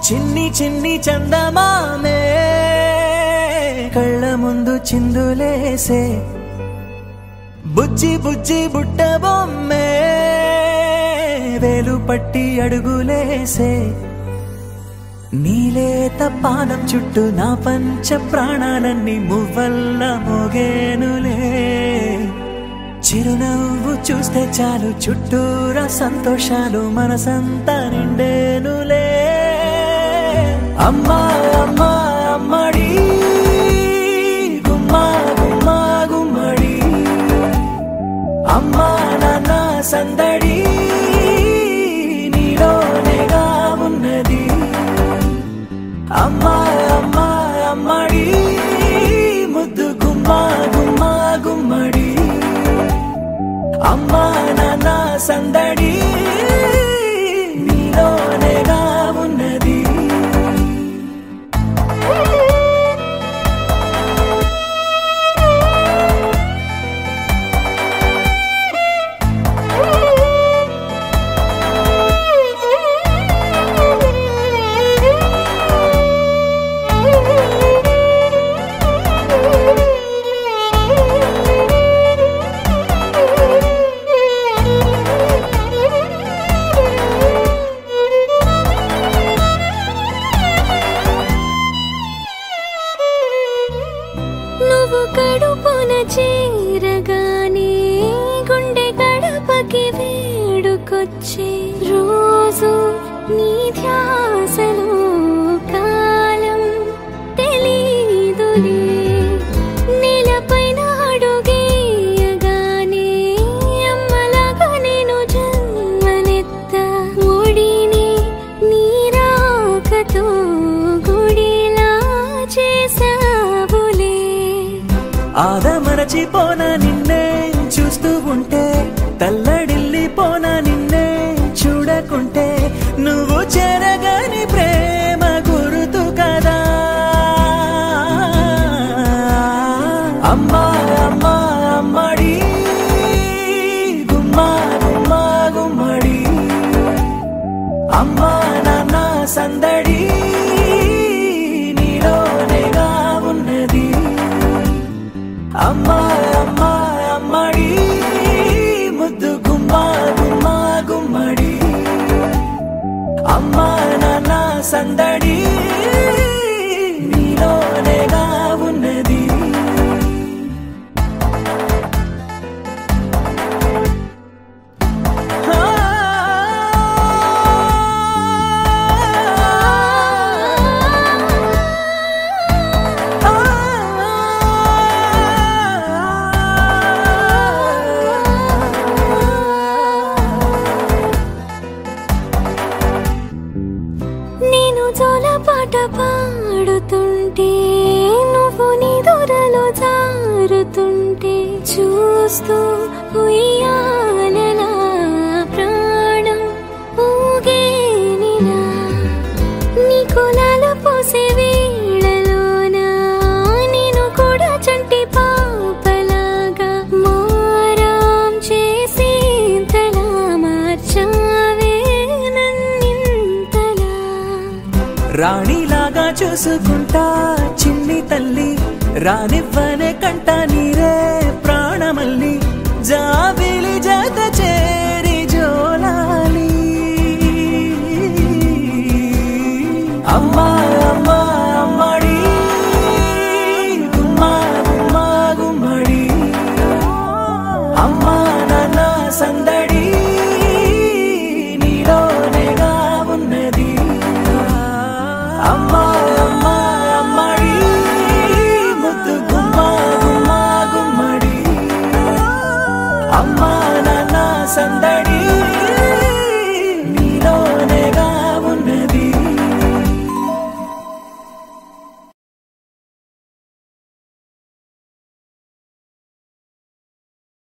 చిన్ని చిన్ని చందమామే కళ్ళ ముందు చిందులేసే బుజ్జి బుజ్జి బుట్ట బొమ్మే వేలు పట్టి అడుగులేసే నీలేత పానం చుట్టూ నా పంచ ప్రాణాలన్నీ మువ్వల్ల మోగేనులే చిరునవ్వు చూస్తే చాలు చుట్టూరా సంతోషాలు మనసంతా నిండేనులే అమ్మా అమ్మా అమ్మడి గుమ్మా గుమ్మా గుమ్మడి అమ్మా నాన్న సందడి నీలోనేగా ఉన్నది అమ్మా అమ్మా అమ్మడి ముద్దు గుమ్మా గుమ్మా గుమ్మడి అమ్మా నాన్న సందడి నీలోనేగా ఉన్నది కడుపున చేరగానే గుండె గడపకి వేడుకొచ్చే రోజు నీ ధ్యాసలో కాలం తెలీదులే నేలపైన అడుగేయగానే అమ్మలాగా నేను జన్మనెత్త ఒడిని నీ రాకతో గుడిలా చేసావులే ఆదమరచిపోనా నిన్నే చూస్తూ ఉంటే తల్లడిల్లిపోనా నిన్నే చూడకుంటే నువ్వు చెరగని ప్రేమ గురుతు కదా అమ్మా అమ్మా అమ్మడి గుమ్మా గుమ్మా గుమ్మడి అమ్మా నాన్న సందడి నీలోనేగా ఉన్నది అమ్మా అమ్మా అమ్మడి ముద్దు గుమ్మా గుమ్మా గుమ్మడి అమ్మా నాన్న సందడి నీలోనేగా ఉన్నది పాట పాడుతుంటే నువ్వు నీ దూరలో జారుతుంటే చూస్తూ ఉయ్యాలలా ప్రాణం ఊగేనిలా నీ కులాల పోసే వేళలోన నేను కూడా చంటి పాపలాగా మారాం చేసేంతలా మార్చావే నన్నింతలా రాణిలాగా చూసుకుంటా చిన్ని తల్లి రానివ్వనే కంట నీరే ప్రాణమల్లి జా